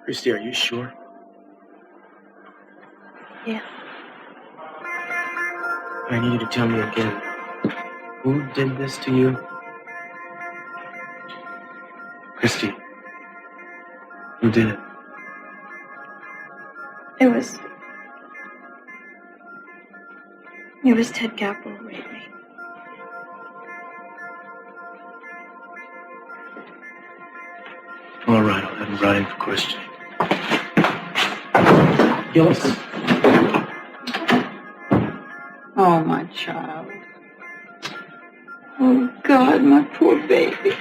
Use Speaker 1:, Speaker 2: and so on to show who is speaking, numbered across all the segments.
Speaker 1: Christy, are you sure?
Speaker 2: Yeah.
Speaker 1: I need you to tell me again. Who did this to you? Christy. Who did it?
Speaker 2: It was Ted Capel who raped me.
Speaker 1: All right, I'll have him brought in for questioning. Gillis.
Speaker 3: Oh, my child. Oh, God, my poor baby.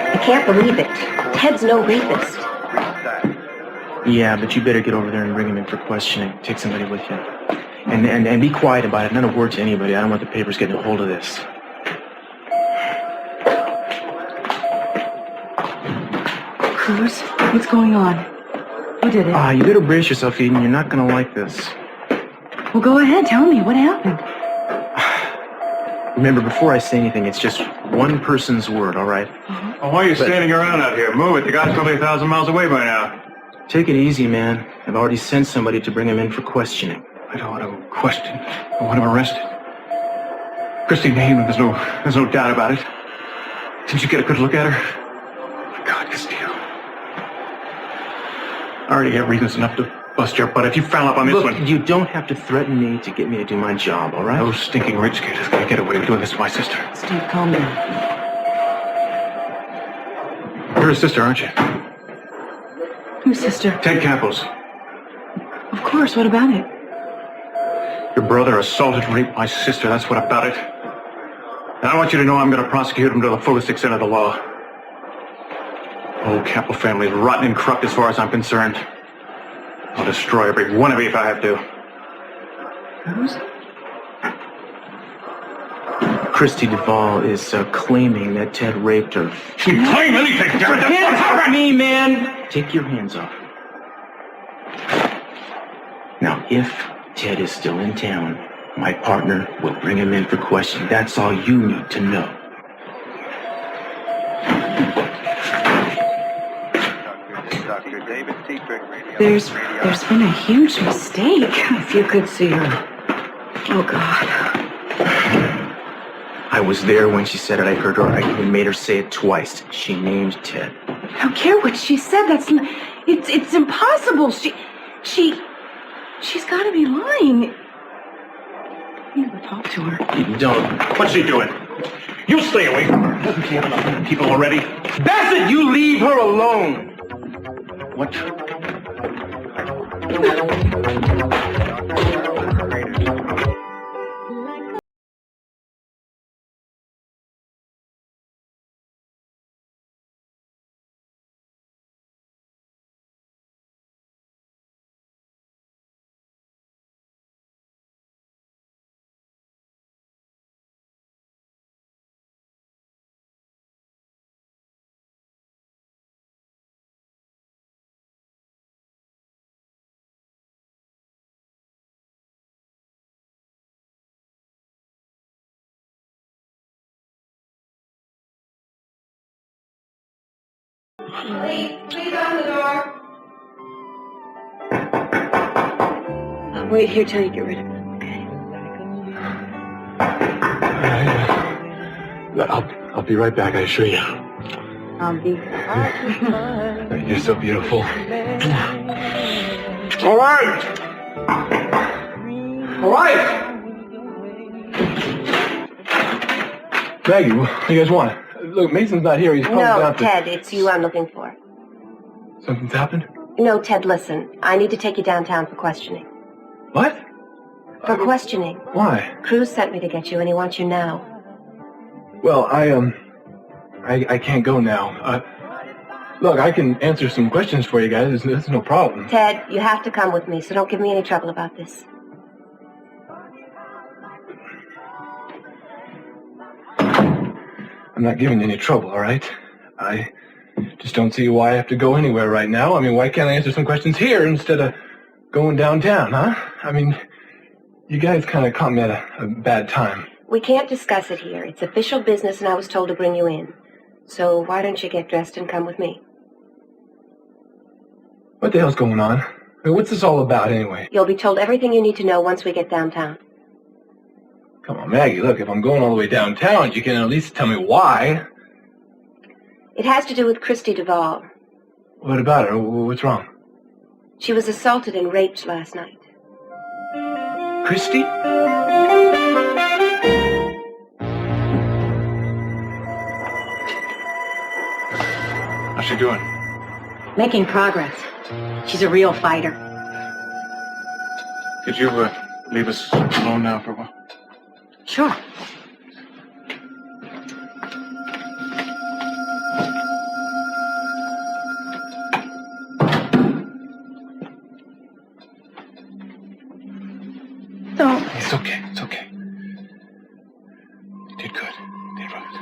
Speaker 4: I can't believe it. Ted's no rapist.
Speaker 1: Yeah, but you better get over there and bring him in for questioning. Take somebody with you. And be quiet about it. Not a word to anybody. I don't want the papers getting a hold of this.
Speaker 3: Cruz, what's going on? Who did it?
Speaker 1: You better brace yourself, Eden. You're not gonna like this.
Speaker 3: Well, go ahead. Tell me. What happened?
Speaker 1: Remember, before I say anything, it's just one person's word, all right?
Speaker 5: Well, why are you standing around out here? Move it. The guy's probably 1,000 miles away by now.
Speaker 1: Take it easy, man. I've already sent somebody to bring him in for questioning.
Speaker 5: I don't want him questioned. I want him arrested. Christy named him. There's no doubt about it. Didn't you get a good look at her? God, Christy. I already have reasons enough to bust your butt if you foul up on this one.
Speaker 1: Look, you don't have to threaten me to get me to do my job, all right?
Speaker 5: No stinking rich kid is going to get away with doing this to my sister.
Speaker 3: Steve, calm down.
Speaker 5: You're his sister, aren't you?
Speaker 3: Whose sister?
Speaker 5: Ted Capel's.
Speaker 3: Of course. What about it?
Speaker 5: Your brother assaulted and raped my sister. That's what about it. And I want you to know I'm going to prosecute him to the fullest extent of the law. The whole Capel family is rotten and corrupt as far as I'm concerned. I'll destroy every one of you if I have to.
Speaker 3: Cruz?
Speaker 1: Christy Duvall is claiming that Ted raped her.
Speaker 5: She can claim anything, damn it!
Speaker 1: Hands off me, man! Take your hands off. Now, if Ted is still in town, my partner will bring him in for questioning. That's all you need to know.
Speaker 3: There's been a huge mistake. If you could see her. Oh, God.
Speaker 1: I was there when she said it. I heard her. I even made her say it twice. She named Ted.
Speaker 3: I don't care what she said. It's impossible. She's got to be lying. You never talk to her.
Speaker 1: You don't.
Speaker 5: What's she doing? You stay away from her. Doesn't she have enough people already?
Speaker 1: Bassett, you leave her alone!
Speaker 5: What?
Speaker 4: Please open the door.
Speaker 2: I'll wait here till you get rid of them, okay?
Speaker 5: I'll be right back, I assure you.
Speaker 3: I'll be.
Speaker 5: You're so beautiful. All right! All right! Maggie, what do you guys want? Look, Mason's not here. He's probably
Speaker 4: No,
Speaker 5: down
Speaker 4: Ted, it's you I'm looking for.
Speaker 5: Something's happened?
Speaker 4: No, Ted, listen. I need to take you downtown for questioning.
Speaker 5: What?
Speaker 4: For questioning.
Speaker 5: Why?
Speaker 4: Cruz sent me to get you, and he wants you now.
Speaker 5: Well, I can't go now. Look, I can answer some questions for you guys. There's no problem.
Speaker 4: Ted, you have to come with me, so don't give me any trouble about this.
Speaker 5: I'm not giving you any trouble, all right? I just don't see why I have to go anywhere right now. I mean, why can't I answer some questions here instead of going downtown, huh? I mean, you guys kind of caught me at a bad time.
Speaker 4: We can't discuss it here. It's official business, and I was told to bring you in. So why don't you get dressed and come with me?
Speaker 6: What the hell's going on? I mean, what's this all about, anyway?
Speaker 4: You'll be told everything you need to know once we get downtown.
Speaker 6: Come on, Maggie, look, if I'm going all the way downtown, you can at least tell me why.
Speaker 4: It has to do with Christy Duvall.
Speaker 6: What about her? What's wrong?
Speaker 4: She was assaulted and raped last night.
Speaker 6: Christy?
Speaker 5: How's she doing?
Speaker 3: Making progress. She's a real fighter.
Speaker 5: Could you leave us alone now for a while?
Speaker 3: Sure. Don't.
Speaker 6: It's okay, it's okay. You did good. You did right.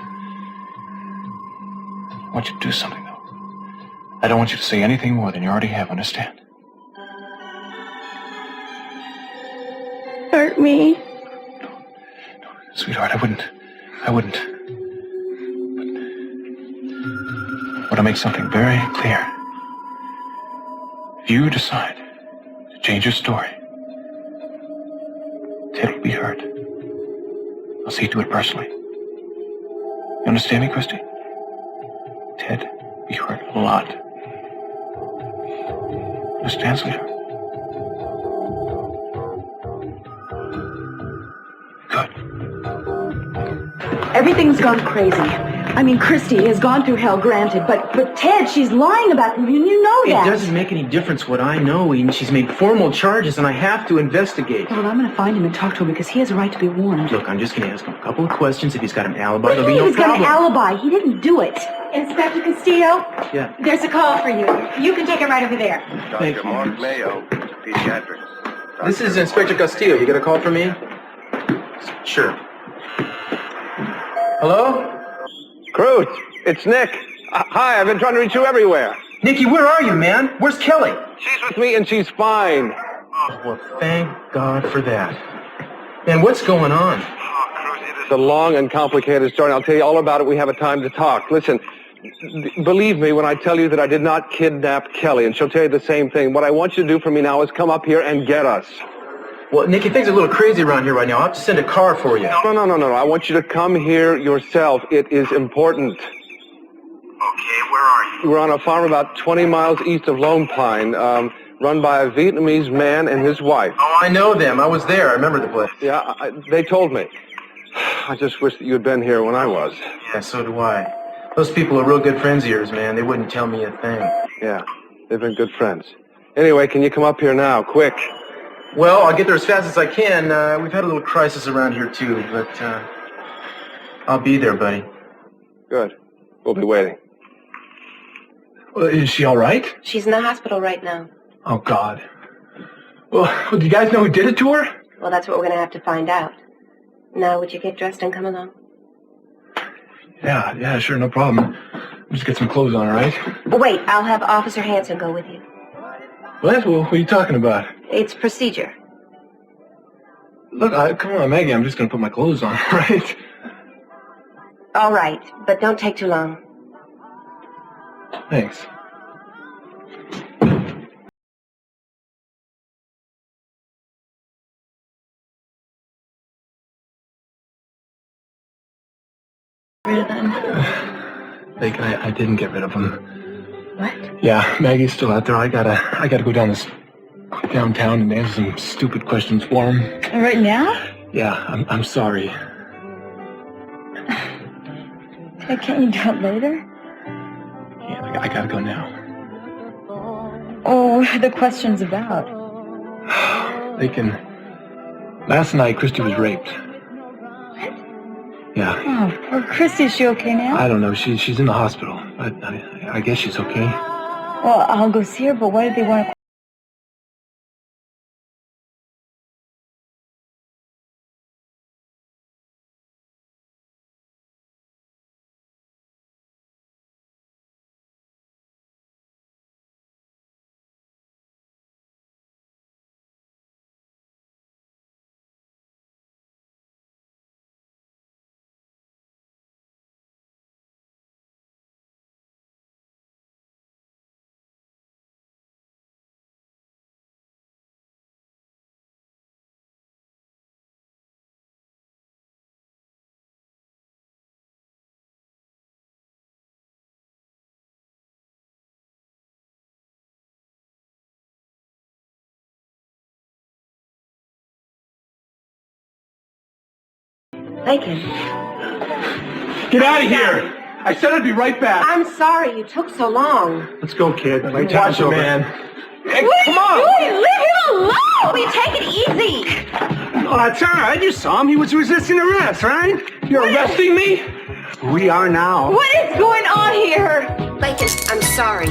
Speaker 5: I want you to do something, though. I don't want you to say anything more than you already have, understand?
Speaker 3: Hurt me.
Speaker 5: Sweetheart, I wouldn't. But I want to make something very clear. If you decide to change your story, Ted will be hurt. I'll see to it personally. You understand me, Christy? Ted will be hurt a lot. Understand, sweetheart? Good.
Speaker 3: Everything's gone crazy. I mean, Christy has gone through hell, granted, but Ted, she's lying about him, and you know that.
Speaker 1: It doesn't make any difference what I know. She's made formal charges, and I have to investigate.
Speaker 3: Well, I'm going to find him and talk to him because he has a right to be warned.
Speaker 1: Look, I'm just going to ask him a couple of questions. If he's got an alibi,
Speaker 3: What do
Speaker 1: there'll
Speaker 3: you
Speaker 1: be
Speaker 3: mean
Speaker 1: no
Speaker 3: he's got
Speaker 1: problem.
Speaker 3: an alibi? He didn't do it.
Speaker 2: Inspector Castillo?
Speaker 1: Yeah.
Speaker 2: There's a call for you. You can take it right over there.
Speaker 1: Thank you.
Speaker 7: Mark Mayo, pediatrics.
Speaker 1: This is Inspector Castillo. You got a call from me? Sure. Hello?
Speaker 7: Cruz, it's Nick. Hi, I've been trying to reach you everywhere.
Speaker 1: Nikki, where are you, man? Where's Kelly?
Speaker 7: She's with me and she's fine.
Speaker 1: Well, thank God for that. Man, what's going on?
Speaker 7: It's a long and complicated story. I'll tell you all about it. We have a time to talk. Listen, believe me when I tell you that I did not kidnap Kelly, and she'll tell you the same thing. What I want you to do for me now is come up here and get us.
Speaker 1: Well, Nikki, things are a little crazy around here right now. I'll have to send a car for you.
Speaker 7: No. I want you to come here yourself. It is important.
Speaker 5: Okay, where are you?
Speaker 7: We're on a farm about 20 miles east of Lone Pine, run by a Vietnamese man and his wife.
Speaker 1: Oh, I know them. I was there. I remember the place.
Speaker 7: Yeah, they told me. I just wish that you had been here when I was.
Speaker 1: Yeah, so do I. Those people are real good friends of yours, man. They wouldn't tell me a thing.
Speaker 7: Yeah, they've been good friends. Anyway, can you come up here now, quick?
Speaker 1: Well, I'll get there as fast as I can. We've had a little crisis around here, too, but I'll be there, buddy.
Speaker 7: Good. We'll be waiting.
Speaker 6: Well, is she all right?
Speaker 4: She's in the hospital right now.
Speaker 6: Oh, God. Well, do you guys know who did it to her?
Speaker 4: Well, that's what we're going to have to find out. Now, would you get dressed and come along?
Speaker 6: Yeah, sure, no problem. Just get some clothes on, all right?
Speaker 4: Wait, I'll have Officer Hanson go with you.
Speaker 6: What? What are you talking about?
Speaker 4: It's procedure.
Speaker 6: Look, come on, Maggie, I'm just going to put my clothes on, all right?
Speaker 4: All right, but don't take too long.
Speaker 6: Thanks. Like, I didn't get rid of him.
Speaker 4: What?
Speaker 6: Yeah, Maggie's still out there. I gotta go downtown and answer some stupid questions for him.
Speaker 3: Right now?
Speaker 6: Yeah, I'm sorry.
Speaker 3: Can't you do it later?
Speaker 6: Yeah, I gotta go now.
Speaker 3: Oh, what are the questions about?
Speaker 6: Last night, Christy was raped.
Speaker 3: What?
Speaker 6: Yeah.
Speaker 3: Oh, poor Christy. Is she okay now?
Speaker 6: I don't know. She's in the hospital. I guess she's okay.
Speaker 3: Well, I'll go see her, but why did they want to
Speaker 4: Lincoln.
Speaker 5: Get out of here! I said I'd be right back.
Speaker 4: I'm sorry you took so long.
Speaker 5: Let's go, kid.
Speaker 6: Watch it, man.
Speaker 5: Hey,
Speaker 3: What
Speaker 5: come
Speaker 3: are
Speaker 5: on!
Speaker 3: you doing? Leave him alone! Will you take it easy?
Speaker 5: Oh, that's all right. You saw him. He was resisting arrest, right? You're arresting me? We are now.
Speaker 3: What is going on here?
Speaker 4: Lincoln, I'm sorry.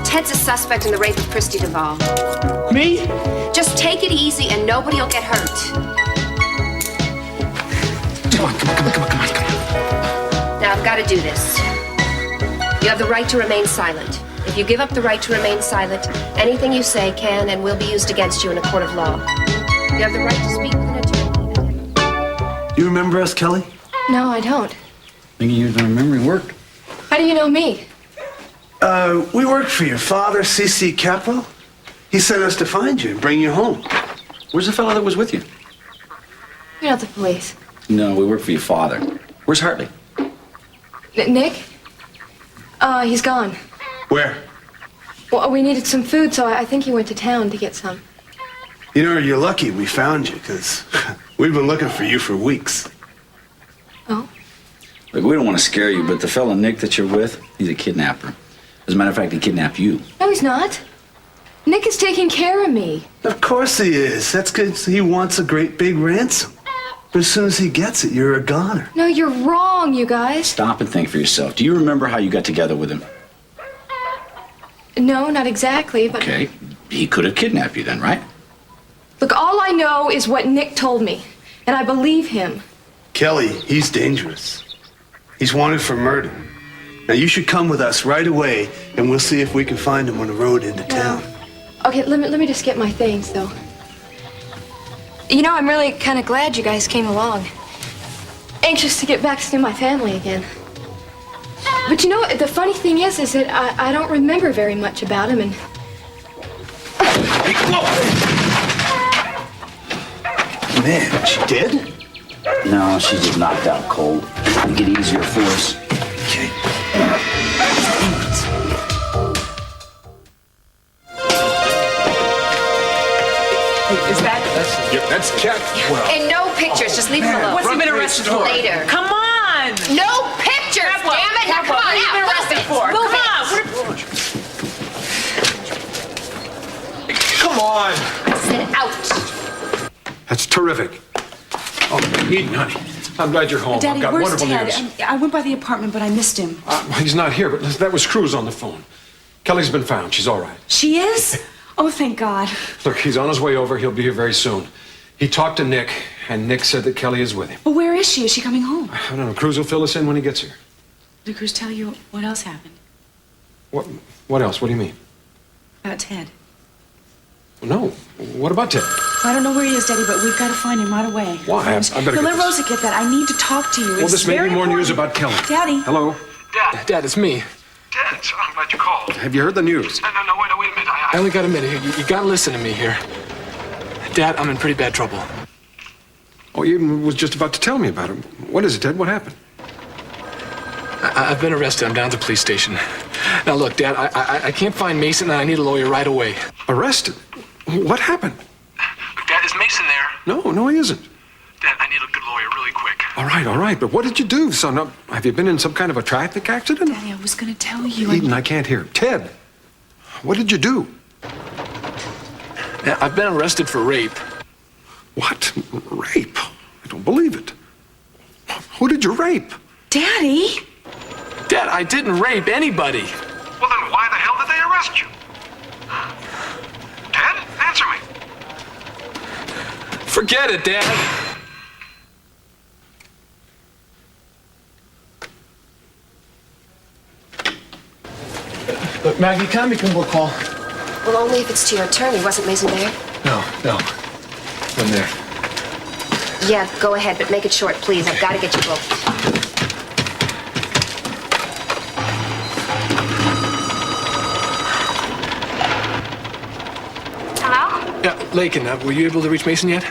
Speaker 4: Ted's a suspect in the rape of Christy Duvall.
Speaker 5: Me?
Speaker 4: Just take it easy and nobody will get hurt.
Speaker 6: Come on.
Speaker 4: Now, I've got to do this. You have the right to remain silent. If you give up the right to remain silent, anything you say can and will be used against you in a court of law. You have the right to speak with an attorney.
Speaker 8: You remember us, Kelly?
Speaker 9: No, I don't.
Speaker 8: Thinking your memory worked.
Speaker 9: How do you know me?
Speaker 8: We worked for your father, C.C. Capo. He sent us to find you and bring you home.
Speaker 10: Where's the fellow that was with you?
Speaker 9: You're not the police.
Speaker 10: No, we work for your father. Where's Hartley?
Speaker 9: Nick? He's gone.
Speaker 8: Where?
Speaker 9: Well, we needed some food, so I think he went to town to get some.
Speaker 8: You know, you're lucky we found you, because we've been looking for you for weeks.
Speaker 9: Oh?
Speaker 10: Look, we don't want to scare you, but the fellow Nick that you're with, he's a kidnapper. As a matter of fact, he kidnapped you.
Speaker 9: No, he's not. Nick is taking care of me.
Speaker 8: Of course he is. That's good. He wants a great big ransom. But as soon as he gets it, you're a goner.
Speaker 9: No, you're wrong, you guys.
Speaker 10: Stop and think for yourself. Do you remember how you got together with him?
Speaker 9: No, not exactly, but...
Speaker 10: Okay, he could have kidnapped you then, right?
Speaker 9: Look, all I know is what Nick told me, and I believe him.
Speaker 8: Kelly, he's dangerous. He's wanted for murder. Now, you should come with us right away, and we'll see if we can find him on the road into town.
Speaker 9: Okay, let me just get my things, though. You know, I'm really kind of glad you guys came along. Anxious to get back to see my family again. But you know, the funny thing is that I don't remember very much about him, and...
Speaker 8: Man, she dead?
Speaker 10: No, she's just knocked out cold. Make it easier for us.
Speaker 8: Okay.
Speaker 6: That's Cat.
Speaker 4: And no pictures, just leave him alone.
Speaker 2: What's he been arrested for?
Speaker 4: Later.
Speaker 2: Come on!
Speaker 4: No pictures, damn it! Now come on
Speaker 2: What have you been
Speaker 4: out,
Speaker 2: arrested
Speaker 4: move
Speaker 2: for? Come on!
Speaker 6: Come on.
Speaker 4: I said out.
Speaker 6: That's terrific. Oh, Eden, honey. I'm glad you're home.
Speaker 2: Daddy,
Speaker 6: I've got
Speaker 2: where's
Speaker 6: wonderful
Speaker 2: Ted?
Speaker 6: news.
Speaker 2: I went by the apartment, but I missed him.
Speaker 6: He's not here, but that was Cruz on the phone. Kelly's been found. She's all right.
Speaker 2: She is? Oh, thank God.
Speaker 6: Look, he's on his way over. He'll be here very soon. He talked to Nick, and Nick said that Kelly is with him.
Speaker 2: Well, where is she? Is she coming home?
Speaker 6: I don't know. Cruz will fill us in when he gets here.
Speaker 2: Did Cruz tell you what else happened?
Speaker 6: What else? What do you mean?
Speaker 2: About Ted.
Speaker 6: No. What about Ted?
Speaker 2: I don't know where he is, Daddy, but we've got to find him right away.
Speaker 6: Why? I better
Speaker 2: Now,
Speaker 6: get
Speaker 2: let
Speaker 6: this.
Speaker 2: Rosa get that. I need to talk to you.
Speaker 6: Well,
Speaker 2: It's
Speaker 6: this may
Speaker 2: very
Speaker 6: be more news
Speaker 2: important.
Speaker 6: about Kelly.
Speaker 2: Daddy.
Speaker 6: Hello?
Speaker 11: Dad,
Speaker 6: It's me.
Speaker 11: Dad, I'm glad you called.
Speaker 6: Have you heard the news?
Speaker 11: No, wait a minute.
Speaker 12: I only got a minute here. You gotta listen to me here. Dad, I'm in pretty bad trouble.
Speaker 6: Oh, you was just about to tell me about him. What is it, Ted? What happened?
Speaker 12: I've been arrested. I'm down at the police station. Now, look, Dad, I can't find Mason, and I need a lawyer right away.
Speaker 6: Arrested? What happened?
Speaker 11: Dad, is Mason there?
Speaker 6: No, he isn't.
Speaker 11: Dad, I need a good lawyer really quick.
Speaker 6: All right. But what did you do, son? Have you been in some kind of a traffic accident?
Speaker 2: Daddy, I was going to tell you.
Speaker 6: Eden, I can't hear. Ted, what did you do?
Speaker 12: Now, I've been arrested for rape.
Speaker 6: What? Rape? I don't believe it. Who did you rape?
Speaker 2: Daddy?
Speaker 12: Dad, I didn't rape anybody.
Speaker 11: Well, then why the hell did they arrest you? Ted, answer me.
Speaker 12: Forget it, Dad. Look, Maggie, can I make one more call?
Speaker 4: Well, only if it's to your attorney. Wasn't Mason there?
Speaker 12: No. I'm there.
Speaker 4: Yeah, go ahead, but make it short, please. I've got to get you booked.
Speaker 2: Hello?
Speaker 12: Yeah, Lakin, were you able to reach Mason yet?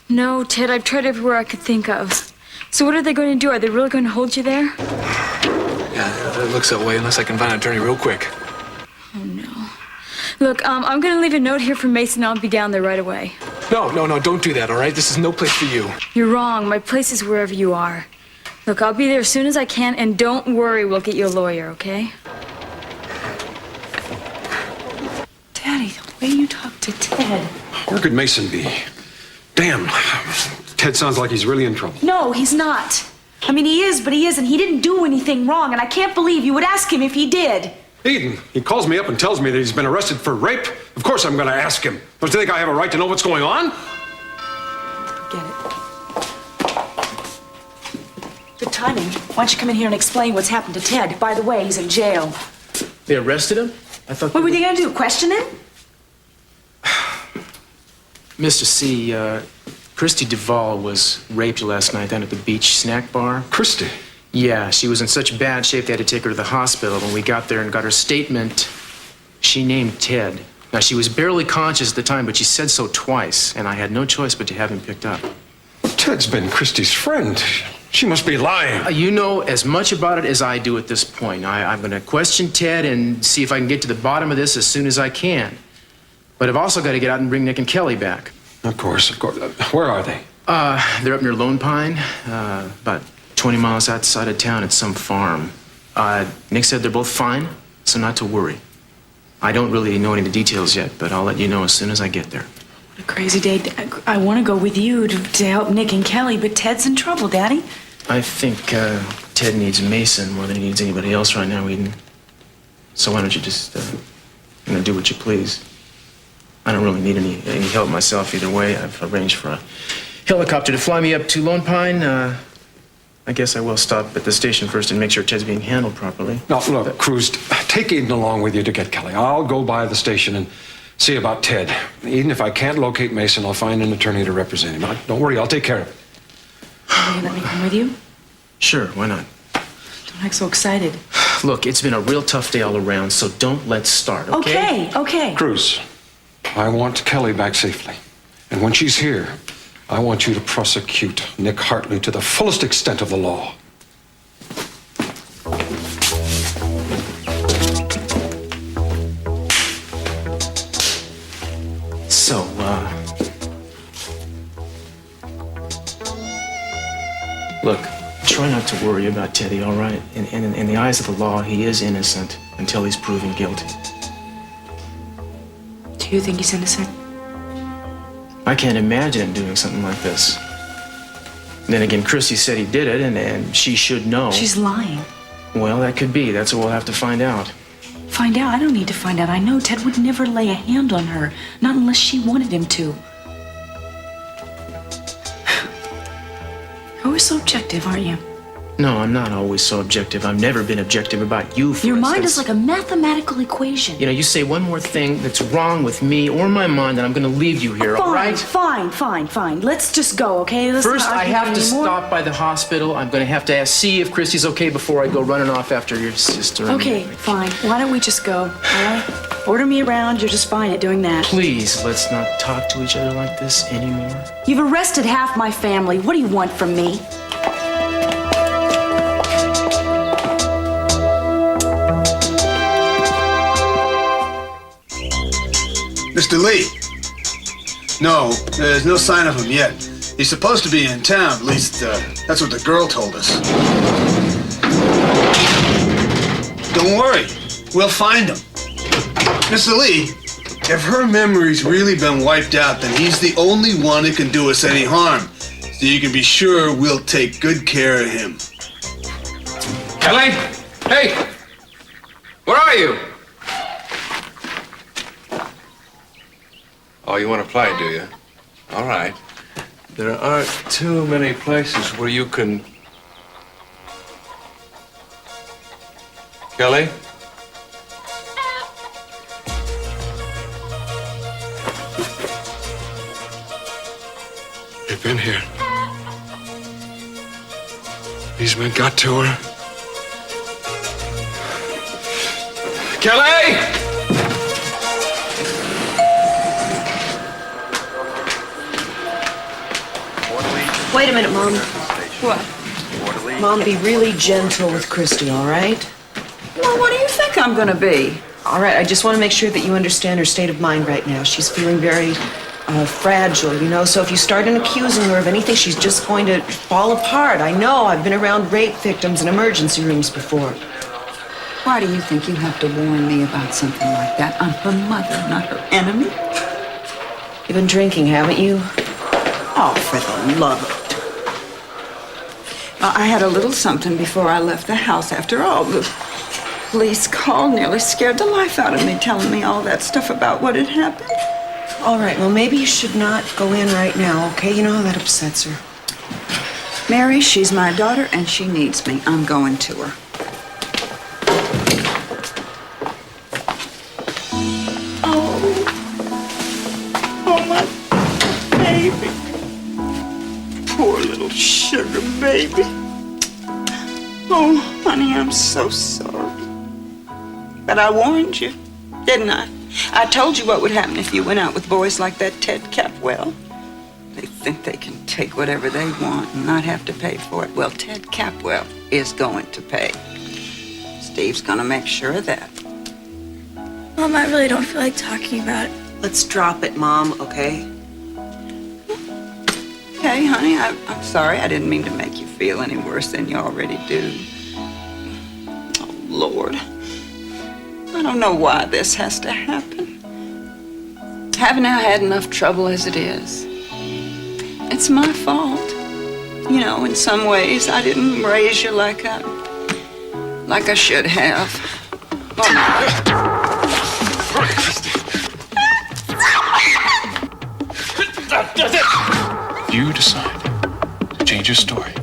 Speaker 2: No, Ted, I've tried everywhere I could think of. So what are they going to do? Are they really going to hold you there?
Speaker 12: Yeah, it looks that way, unless I can find an attorney real quick.
Speaker 2: Oh, no. Look, I'm going to leave a note here for Mason. I'll be down there right away.
Speaker 12: No, don't do that, all right? This is no place for you.
Speaker 2: You're wrong. My place is wherever you are. Look, I'll be there as soon as I can, and don't worry, we'll get you a lawyer, okay?
Speaker 3: Daddy, the way you talk to Ted.
Speaker 13: Where could Mason be? Damn. Ted sounds like he's really in trouble.
Speaker 3: No, he's not. I mean, he is, but he isn't. He didn't do anything wrong, and I can't believe you would ask him if he did.
Speaker 13: Eden, he calls me up and tells me that he's been arrested for rape. Of course I'm going to ask him. Don't you think I have a right to know what's going on?
Speaker 3: Get it. Good timing. Why don't you come in here and explain what's happened to Ted? By the way, he's in jail.
Speaker 1: They arrested him? I thought.
Speaker 3: What were they going to do? Question him?
Speaker 1: Mr. C, Christy Duvall was raped last night down at the beach snack bar.
Speaker 13: Christy?
Speaker 1: Yeah, she was in such bad shape they had to take her to the hospital. When we got there and got her statement, she named Ted. Now, she was barely conscious at the time, but she said so twice, and I had no choice but to have him picked up.
Speaker 13: Ted's been Christy's friend. She must be lying.
Speaker 1: You know as much about it as I do at this point. I'm going to question Ted and see if I can get to the bottom of this as soon as I can. But I've also got to get out and bring Nick and Kelly back.
Speaker 13: Of course. Where are they?
Speaker 1: They're up near Lone Pine, about 20 miles outside of town at some farm. Nick said they're both fine, so not to worry. I don't really know any of the details yet, but I'll let you know as soon as I get there.
Speaker 3: What a crazy day. I want to go with you to help Nick and Kelly, but Ted's in trouble, Daddy.
Speaker 1: I think Ted needs Mason more than he needs anybody else right now, Eden. So why don't you just do what you please? I don't really need any help myself either way. I've arranged for a helicopter to fly me up to Lone Pine. I guess I will stop at the station first and make sure Ted's being handled properly.
Speaker 13: No, look, Cruz, take Eden along with you to get Kelly. I'll go by the station and see about Ted. Eden, if I can't locate Mason, I'll find an attorney to represent him. Don't worry, I'll take care of it.
Speaker 3: Will you let me come with you?
Speaker 1: Sure, why not?
Speaker 3: Don't act so excited.
Speaker 1: Look, it's been a real tough day all around, so don't let's start, okay?
Speaker 3: Okay.
Speaker 13: Cruz, I want Kelly back safely. And when she's here, I want you to prosecute Nick Hartley to the fullest extent of the law.
Speaker 1: So, look, try not to worry about Teddy, all right? In the eyes of the law, he is innocent until he's proven guilty.
Speaker 3: Do you think he's innocent?
Speaker 1: I can't imagine him doing something like this. Then again, Christy said he did it, and she should know.
Speaker 3: She's lying.
Speaker 1: Well, that could be. That's what we'll have to find out.
Speaker 3: Find out? I don't need to find out. I know Ted would never lay a hand on her. Not unless she wanted him to. You're always so objective, aren't you?
Speaker 1: No, I'm not always so objective. I've never been objective about you, for
Speaker 3: Your
Speaker 1: instance.
Speaker 3: mind is like a mathematical equation.
Speaker 1: You know, you say one more thing that's wrong with me or my mind, and I'm going to leave you here, all right?
Speaker 3: Fine. Let's just go, okay? Let's
Speaker 1: First,
Speaker 3: not
Speaker 1: I
Speaker 3: argue
Speaker 1: have to
Speaker 3: anymore.
Speaker 1: stop by the hospital. I'm going to have to see if Christy's okay before I go running off after your sister.
Speaker 3: Okay, fine. Why don't we just go, all right? Order me around. You're just fine at doing that.
Speaker 1: Please, let's not talk to each other like this anymore.
Speaker 3: You've arrested half my family. What do you want from me?
Speaker 8: Mr. Lee. No, there's no sign of him yet. He's supposed to be in town, at least that's what the girl told us. Don't worry, we'll find him. Mr. Lee, if her memory's really been wiped out, then he's the only one that can do us any harm. So you can be sure we'll take good care of him.
Speaker 12: Kelly? Hey! Where are you?
Speaker 14: Oh, you want to play, do you? All right. There aren't too many places where you can... Kelly?
Speaker 13: They've been here. These men got to her.
Speaker 12: Kelly!
Speaker 15: Wait a minute, Mom.
Speaker 2: What?
Speaker 15: Mom, be really gentle with Christy, all right?
Speaker 3: Well, what do you think I'm gonna be?
Speaker 15: All right, I just want to make sure that you understand her state of mind right now. She's feeling very fragile, you know, so if you start accusing her of anything, she's just going to fall apart. I know, I've been around rape victims in emergency rooms before.
Speaker 16: Why do you think you have to warn me about something like that? I'm her mother, not her enemy.
Speaker 15: You've been drinking, haven't you?
Speaker 16: Oh, for the love of it. Well, I had a little something before I left the house. After all, the police call nearly scared the life out of me, telling me all that stuff about what had happened.
Speaker 15: All right, well, maybe you should not go in right now, okay? You know how that upsets her.
Speaker 16: Mary, she's my daughter, and she needs me. I'm going to her. Oh, my baby. Poor little sugar baby. Oh, honey, I'm so sorry. But I warned you, didn't I? I told you what would happen if you went out with boys like that Ted Capwell. They think they can take whatever they want and not have to pay for it. Well, Ted Capwell is going to pay. Steve's gonna make sure of that.
Speaker 2: Mom, I really don't feel like talking about it.
Speaker 15: Let's drop it, Mom, okay?
Speaker 16: Okay, honey, I'm sorry. I didn't mean to make you feel any worse than you already do. Oh, Lord. I don't know why this has to happen. Haven't I had enough trouble as it is? It's my fault. You know, in some ways, I didn't raise you like I should have.
Speaker 12: You decide to change your story.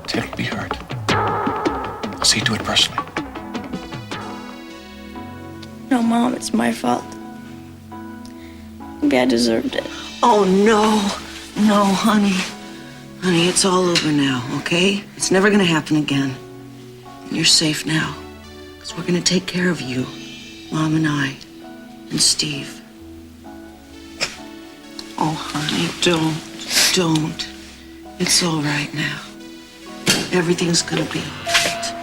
Speaker 12: Ted will be hurt. I'll see to it personally.
Speaker 2: No, Mom, it's my fault. Maybe I deserved it.
Speaker 15: Oh, no. No, honey. Honey, it's all over now, okay? It's never gonna happen again. And you're safe now. Because we're gonna take care of you. Mom and I. And Steve. Oh, honey, don't. It's all right now. Everything's gonna be all right.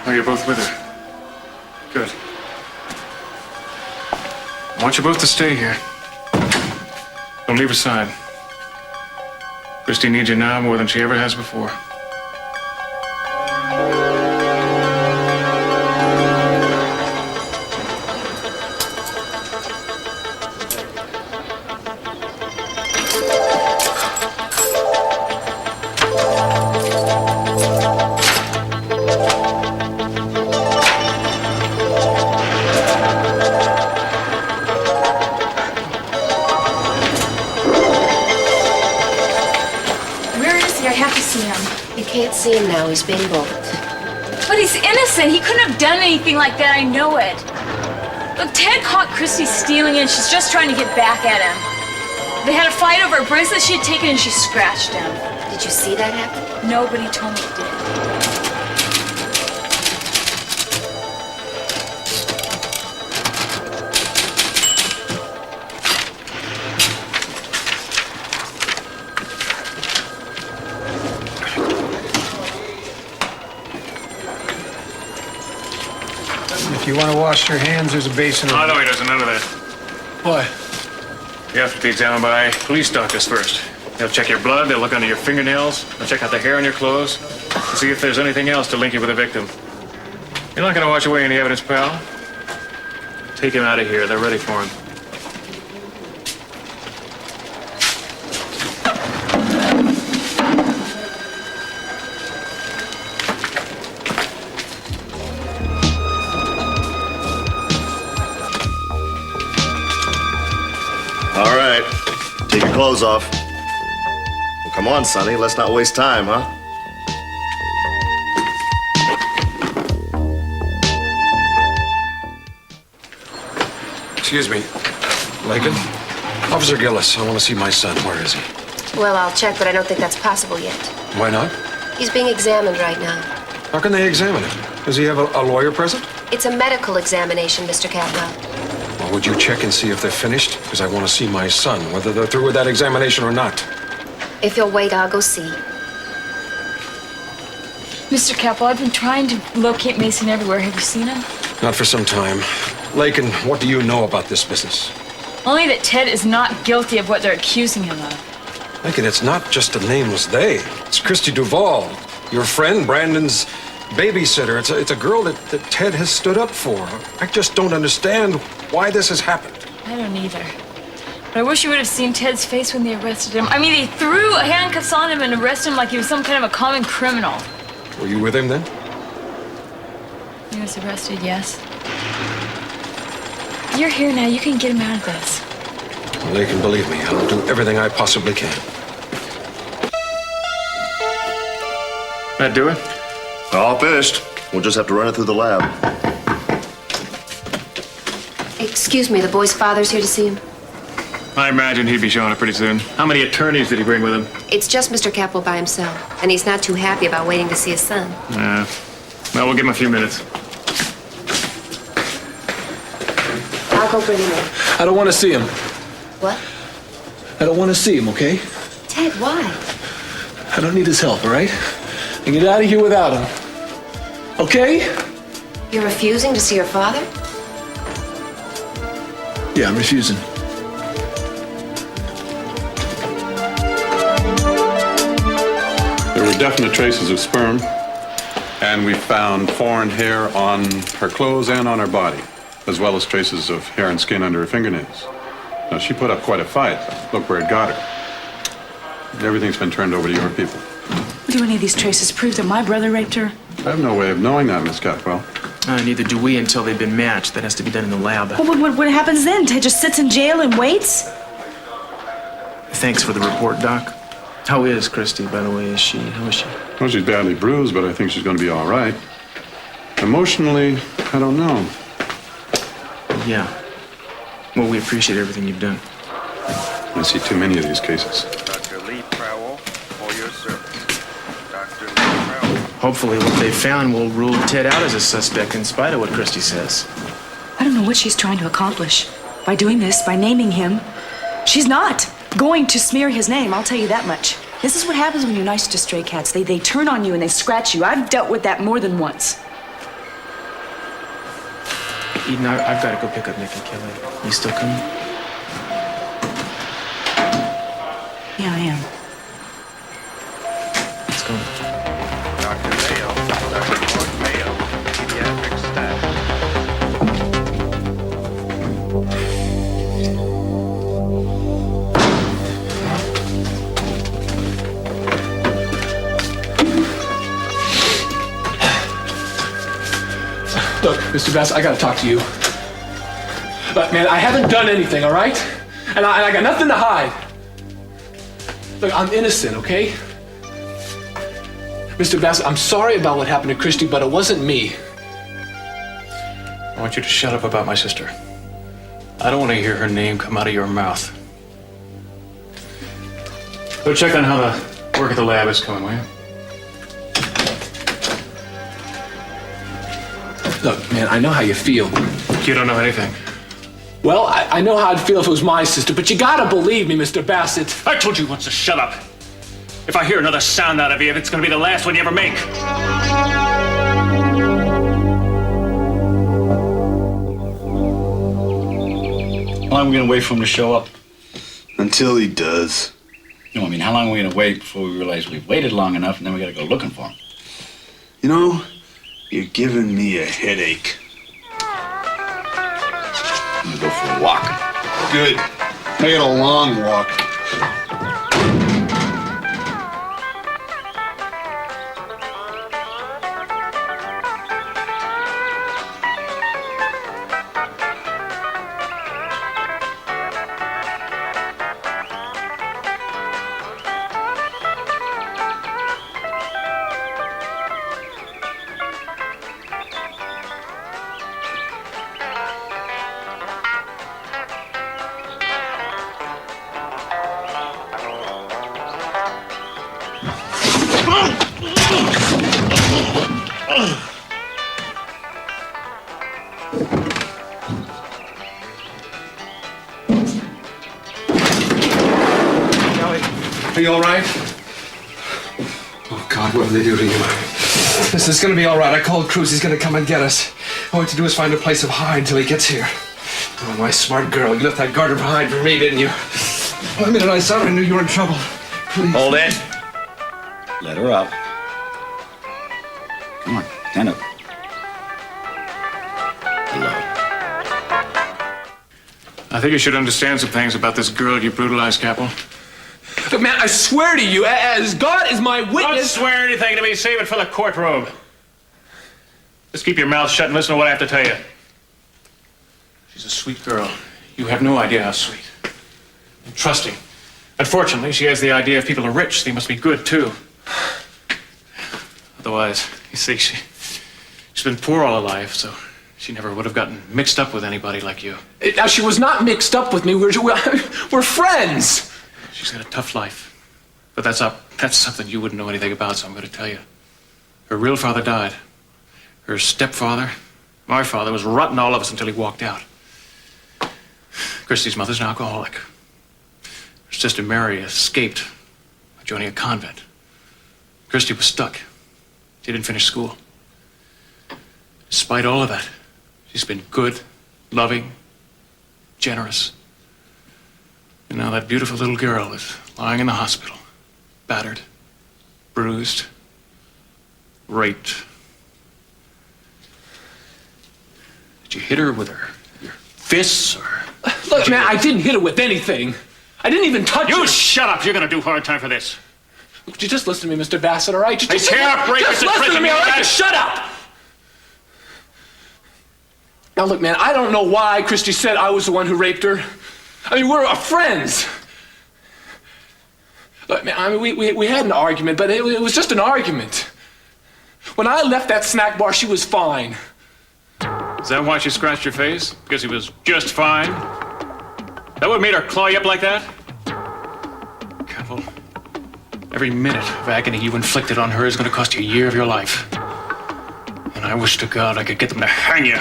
Speaker 12: Oh, you're both with her. Good. I want you both to stay here. Don't leave her side. Christy needs you now more than she ever has before.
Speaker 4: See him now. He's being booked.
Speaker 2: But he's innocent. He couldn't have done anything like that. I know it. Look, Ted caught Christy stealing and she's just trying to get back at him. They had a fight over a bracelet she had taken and she scratched him.
Speaker 4: Did you see that happen?
Speaker 2: Nobody told me it did.
Speaker 13: If you want to wash your hands, there's a basin.
Speaker 12: Oh, no, he doesn't. None of that.
Speaker 13: Why?
Speaker 12: You have to be examined by police doctors first. They'll check your blood, they'll look under your fingernails, they'll check out the hair on your clothes, and see if there's anything else to link you with the victim. You're not going to wash away any evidence, pal. Take him out of here. They're ready for him.
Speaker 17: All right, take your clothes off. Well, come on, Sonny, let's not waste time, huh?
Speaker 13: Excuse me, Lakin? Officer Gillis, I want to see my son. Where is he?
Speaker 4: Well, I'll check, but I don't think that's possible yet.
Speaker 13: Why not?
Speaker 4: He's being examined right now.
Speaker 13: How can they examine him? Does he have a lawyer present?
Speaker 4: It's a medical examination, Mr. Catwell.
Speaker 13: Well, would you check and see if they're finished? Because I want to see my son, whether they're through with that examination or not.
Speaker 4: If you'll wait, I'll go see.
Speaker 2: Mr. Capel, I've been trying to locate Mason everywhere. Have you seen him?
Speaker 13: Not for some time. Lakin, what do you know about this business?
Speaker 2: Only that Ted is not guilty of what they're accusing him of.
Speaker 13: Lincoln, it's not just a nameless they. It's Christy Duvall, your friend, Brandon's babysitter. It's a girl that Ted has stood up for. I just don't understand why this has happened.
Speaker 2: I don't either. But I wish you would have seen Ted's face when they arrested him. I mean, they threw handcuffs on him and arrested him like he was some kind of a common criminal.
Speaker 13: Were you with him then?
Speaker 2: He was arrested, yes. You're here now. You can get him out of this.
Speaker 13: Well, they can believe me. I'll do everything I possibly can.
Speaker 12: That do it?
Speaker 17: All finished. We'll just have to run it through the lab.
Speaker 4: Excuse me, the boy's father's here to see him.
Speaker 12: I imagine he'd be showing up pretty soon. How many attorneys did he bring with him?
Speaker 4: It's just Mr. Capel by himself, and he's not too happy about waiting to see his son.
Speaker 12: Well, we'll give him a few minutes.
Speaker 4: I'll go bring him in.
Speaker 6: I don't want to see him.
Speaker 4: What?
Speaker 6: I don't want to see him, okay?
Speaker 4: Ted, why?
Speaker 6: I don't need his help, all right? I get out of here without him. Okay?
Speaker 4: You're refusing to see your father?
Speaker 6: Yeah, I'm refusing.
Speaker 18: There were definite traces of sperm, and we found foreign hair on her clothes and on her body, as well as traces of hair and skin under her fingernails. Now, she put up quite a fight. Look where it got her. Everything's been turned over to your people.
Speaker 3: Do any of these traces prove that my brother raped her?
Speaker 18: I have no way of knowing that, Miss Catwell.
Speaker 1: Neither do we until they've been matched. That has to be done in the lab.
Speaker 3: What happens then? Ted just sits in jail and waits?
Speaker 1: Thanks for the report, Doc. How is Christy, by the way? How is she?
Speaker 18: Well, she's badly bruised, but I think she's going to be all right. Emotionally, I don't know.
Speaker 1: Yeah. Well, we appreciate everything you've done.
Speaker 18: I see too many of these cases.
Speaker 11: Dr. Lee Prowell, for your service. Dr. Lee Prowell.
Speaker 1: Hopefully what they found will rule Ted out as a suspect in spite of what Christy says.
Speaker 3: I don't know what she's trying to accomplish. By doing this, by naming him, she's not going to smear his name, I'll tell you that much. This is what happens when you're nice to stray cats. They turn on you and they scratch you. I've dealt with that more than once.
Speaker 1: Eden, I've got to go pick up Nick and Kelly. You still coming?
Speaker 3: Yeah, I am.
Speaker 1: Let's go.
Speaker 11: Dr. Mayo, Dr. Mark Mayo, pediatric staff.
Speaker 6: Look, Mr. Bass, I gotta talk to you. But, man, I haven't done anything, all right? And I got nothing to hide. Look, I'm innocent, okay? Mr. Bass, I'm sorry about what happened to Christy, but it wasn't me.
Speaker 12: I want you to shut up about my sister. I don't want to hear her name come out of your mouth. Go check on how the work at the lab is going, will you?
Speaker 6: Look, man, I know how you feel.
Speaker 12: You don't know anything.
Speaker 6: Well, I know how I'd feel if it was my sister, but you gotta believe me, Mr. Bassett.
Speaker 12: I told you once to shut up. If I hear another sound out of you, it's gonna be the last one you ever make.
Speaker 10: How long are we gonna wait for him to show up?
Speaker 8: Until he does.
Speaker 10: No, I mean, how long are we gonna wait before we realize we've waited long enough and then we gotta go looking for him?
Speaker 8: You know, you're giving me a headache.
Speaker 10: I'm gonna go for a walk.
Speaker 8: Good. Make it a long walk.
Speaker 6: Are you all right? Oh, God, what did they do to you? Listen, it's gonna be all right. I called Cruz. He's gonna come and get us. All we have to do is find a place of hide until he gets here.
Speaker 13: Oh, my smart girl. You left that garter behind for me, didn't you? The minute I saw her, I knew you were in trouble. Please.
Speaker 10: Hold it. Let her up. Come on, stand up. Hello.
Speaker 12: I think you should understand some things about this girl you brutalized, Capel.
Speaker 6: Look, man, I swear to you, as God is my witness...
Speaker 12: Don't swear anything to me. Save it for the courtroom. Just keep your mouth shut and listen to what I have to tell you. She's a sweet girl. You have no idea how sweet. And trusting. Unfortunately, she has the idea if people are rich, they must be good, too. Otherwise, you see, she's been poor all her life, so she never would have gotten mixed up with anybody like you.
Speaker 6: Now, she was not mixed up with me. We're friends.
Speaker 12: She's got a tough life. But that's something you wouldn't know anything about, so I'm going to tell you. Her real father died. Her stepfather, my father, was rotting all of us until he walked out. Christy's mother's an alcoholic. Her sister Mary escaped by joining a convent. Christy was stuck. She didn't finish school. Despite all of that, she's been good, loving, generous. And now that beautiful little girl is lying in the hospital, battered, bruised, raped. Did you hit her with your fists or...
Speaker 6: Look, man, I didn't hit her with anything. I didn't even touch her.
Speaker 12: You shut up. You're going to do hard time for this.
Speaker 6: Would you just listen to me, Mr. Bassett, all right?
Speaker 12: I tear up rapist
Speaker 6: just
Speaker 12: in
Speaker 6: listen
Speaker 12: prison.
Speaker 6: to me, all right? Just shut up! Now, look, man, I don't know why Christy said I was the one who raped her. I mean, we're friends. Look, man, I mean, we had an argument, but it was just an argument. When I left that snack bar, she was fine.
Speaker 12: Is that why she scratched your face? Because he was just fine? That what made her claw you up like that? Careful. Every minute of agony you inflicted on her is going to cost you a year of your life. And I wish to God I could get them to hang you.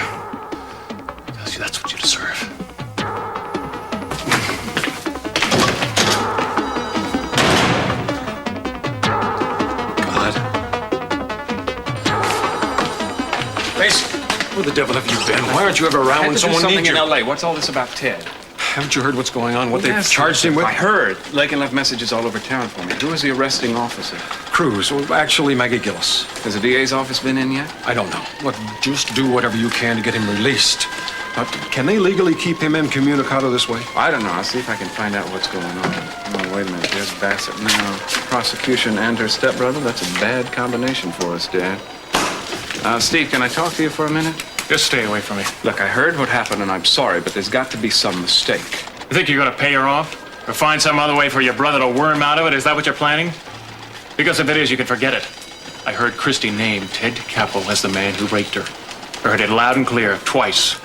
Speaker 12: Because that's what you deserve.
Speaker 13: Mason, where the devil have you been? Why aren't you ever around when someone needs you?
Speaker 19: in L.A. What's all this about Ted?
Speaker 13: Haven't you heard what's going on? What they've
Speaker 19: Yes,
Speaker 13: charged him with?
Speaker 19: I heard. Lakin left messages all over town for me. Who is the arresting officer?
Speaker 13: Cruz. Well, actually, Maggie Gillis.
Speaker 19: Has the DA's office been in yet?
Speaker 13: I don't know. Look, just do whatever you can to get him released. Can they legally keep him incommunicado this way?
Speaker 19: I don't know. I'll see if I can find out what's going on. Oh, wait a minute. There's Bassett now. Prosecution and her stepbrother. That's a bad combination for us, Dad. Steve, can I talk to you for a minute?
Speaker 12: Just stay away from me.
Speaker 19: Look, I heard what happened, and I'm sorry, but there's got to be some mistake.
Speaker 12: You think you're going to pay her off? Or find some other way for your brother to worm out of it? Is that what you're planning? Because if it is, you can forget it. I heard Christy name Ted Capel as the man who raped her. I heard it loud and clear, twice.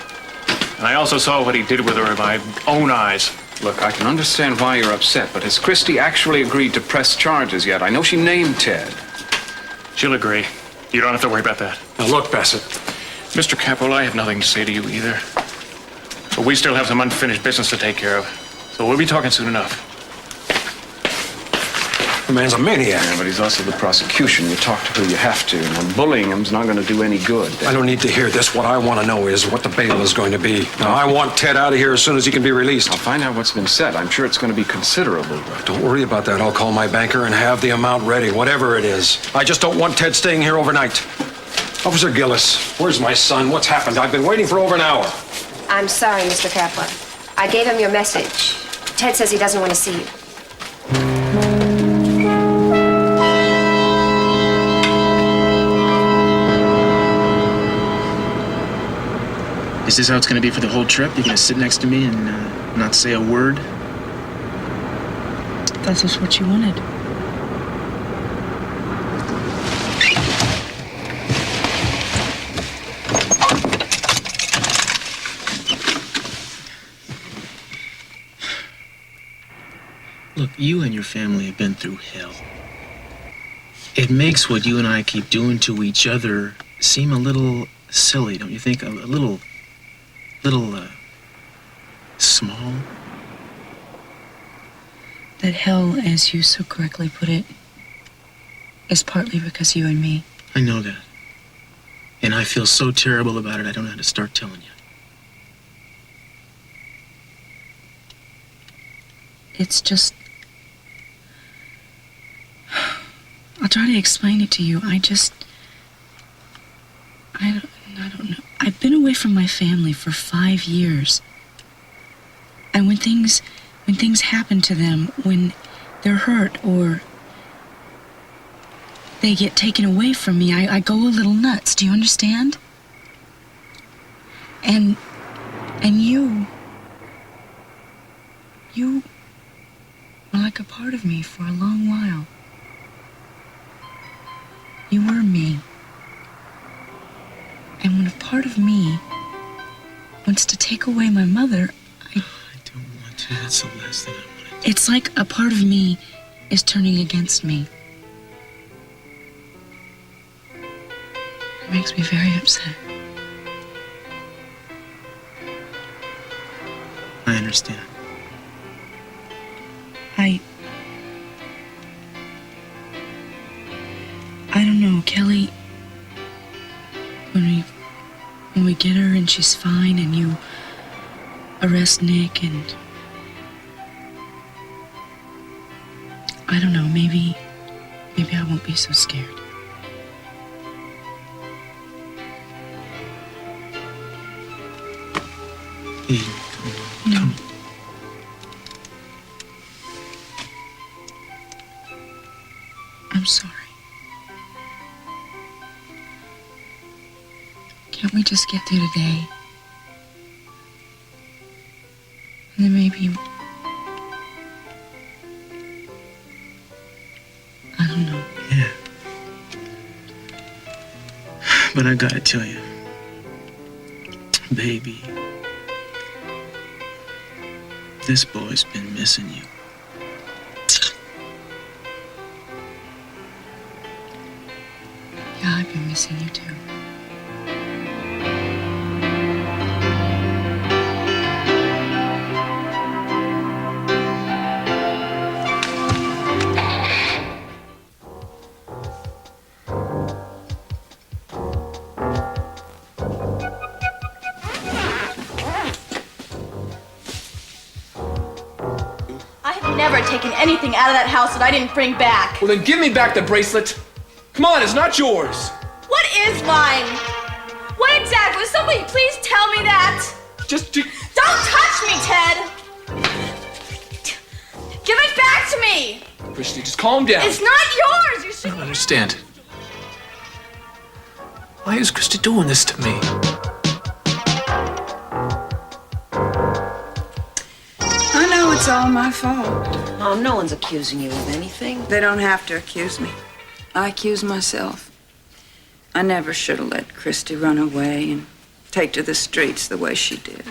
Speaker 12: And I also saw what he did with her with my own eyes.
Speaker 19: Look, I can understand why you're upset, but has Christy actually agreed to press charges yet? I know she named Ted.
Speaker 12: She'll agree. You don't have to worry about that.
Speaker 13: Now, look, Bassett.
Speaker 12: Mr. Capel, I have nothing to say to you either. But we still have some unfinished business to take care of. So we'll be talking soon enough.
Speaker 13: The man's a maniac.
Speaker 19: Yeah, but he's also the prosecution. You talk to who you have to. And bullying him's not going to do any good.
Speaker 13: I don't need to hear this. What I want to know is what the bail is going to be. Now, I want Ted out of here as soon as he can be released.
Speaker 19: I'll find out what's been said. I'm sure it's going to be considerable.
Speaker 13: Don't worry about that. I'll call my banker and have the amount ready, whatever it is. I just don't want Ted staying here overnight. Officer Gillis, where's my son? What's happened? I've been waiting for over an hour.
Speaker 4: I'm sorry, Mr. Kaplan. I gave him your message. Ted says he doesn't want to see you.
Speaker 1: Is this how it's going to be for the whole trip? You're going to sit next to me and not say a word?
Speaker 3: That's just what you wanted.
Speaker 1: Look, you and your family have been through hell. It makes what you and I keep doing to each other seem a little silly, don't you think? A little small.
Speaker 3: That hell, as you so correctly put it, is partly because you and me.
Speaker 1: I know that. And I feel so terrible about it, I don't know how to start telling you.
Speaker 3: It's just... I'll try to explain it to you. I don't know. I've been away from my family for 5 years. And when things happen to them, when they're hurt or they get taken away from me, I go a little nuts. Do you understand? And you were like a part of me for a long while. You were me. And when a part of me wants to take away my mother, I
Speaker 1: don't want to. That's the last thing I want to do.
Speaker 3: It's like a part of me is turning against me. It makes me very upset.
Speaker 1: I understand.
Speaker 3: I don't know, Kelly. When we get her and she's fine and you arrest Nick and... I don't know, maybe I won't be so scared.
Speaker 1: Eve, come on.
Speaker 3: No. I'm sorry. Can't we just get through today? And then maybe... I don't know.
Speaker 1: Yeah. But I gotta tell you, baby, this boy's been missing you.
Speaker 3: Yeah, I've been missing you too.
Speaker 2: Never taken anything out of that house that I didn't bring back.
Speaker 6: Well, then give me back the bracelet. Come on, it's not yours.
Speaker 2: What is mine? What exactly? Will somebody please tell me that?
Speaker 6: Don't
Speaker 2: touch me, Ted! Give it back to me!
Speaker 6: Christy, just calm down.
Speaker 2: It's not yours! You should...
Speaker 12: I don't understand. Why is Christy doing this to me?
Speaker 16: I know it's all my fault.
Speaker 15: Mom, no one's accusing you of anything.
Speaker 16: They don't have to accuse me. I accuse myself. I never should have let Christy run away and take to the streets the way she did.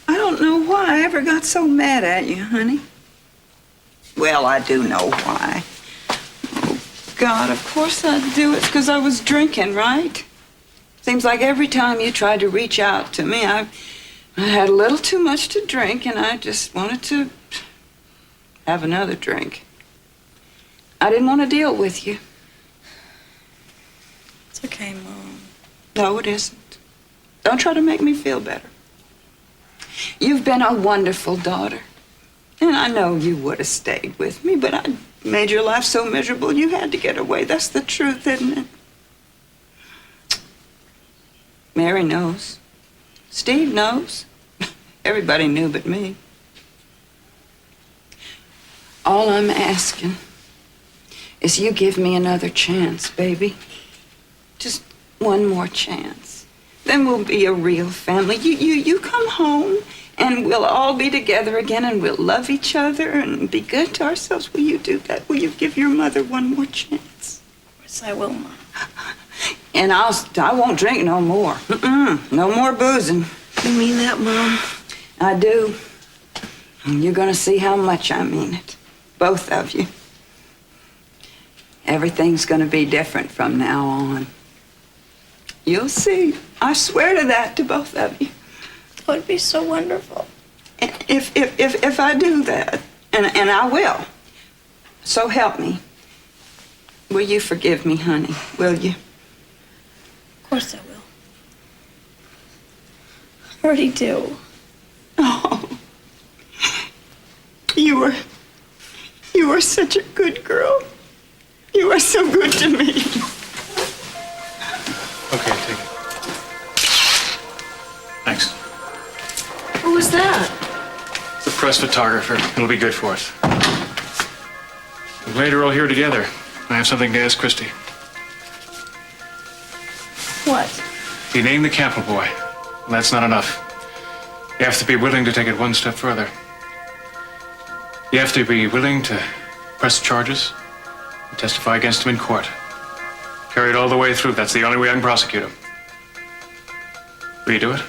Speaker 16: I don't know why I ever got so mad at you, honey. Well, I do know why. Oh, God, of course I do. It's because I was drinking, right? Seems like every time you tried to reach out to me, I had a little too much to drink, and I just wanted to have another drink. I didn't want to deal with you.
Speaker 3: It's okay, Mom.
Speaker 16: No, it isn't. Don't try to make me feel better. You've been a wonderful daughter. And I know you would have stayed with me, but I made your life so miserable you had to get away. That's the truth, isn't it? Mary knows. Steve knows. Everybody knew but me. All I'm asking is you give me another chance, baby. Just one more chance. Then we'll be a real family. You come home and we'll all be together again and we'll love each other and be good to ourselves. Will you do that? Will you give your mother one more chance?
Speaker 3: Of course I will, Mom.
Speaker 16: And I won't drink no more. No more boozing.
Speaker 15: You mean that, Mom?
Speaker 16: I do. And you're gonna see how much I mean it. Both of you. Everything's gonna be different from now on. You'll see. I swear to that, to both of you.
Speaker 3: It would be so wonderful.
Speaker 16: If I do that, and I will, so help me, will you forgive me, honey? Will you?
Speaker 3: Of course I will. I already do.
Speaker 16: Oh. You are such a good girl. You are so good to me.
Speaker 12: Okay, take it. Thanks.
Speaker 3: Who was that?
Speaker 12: It's a press photographer. It'll be good for us. We're glad you're all here together. I have something to ask Christy.
Speaker 3: What?
Speaker 12: You named the Campbell boy. And that's not enough. You have to be willing to take it one step further. You have to be willing to press charges and testify against him in court. Carry it all the way through. That's the only way I can prosecute him. Will you do it?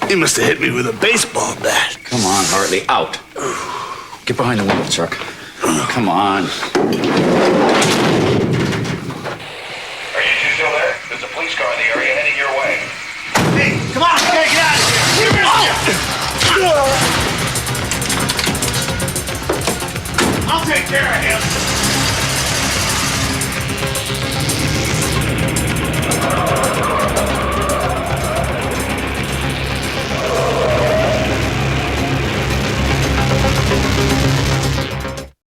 Speaker 8: He must have hit me with a baseball bat.
Speaker 10: Come on, Hartley, out. Get behind the wheel, Chuck. Come on.
Speaker 11: Are you two still there? There's a police car in the area heading your way.
Speaker 8: Hey, come on, get out of here.
Speaker 11: I'll take care of him.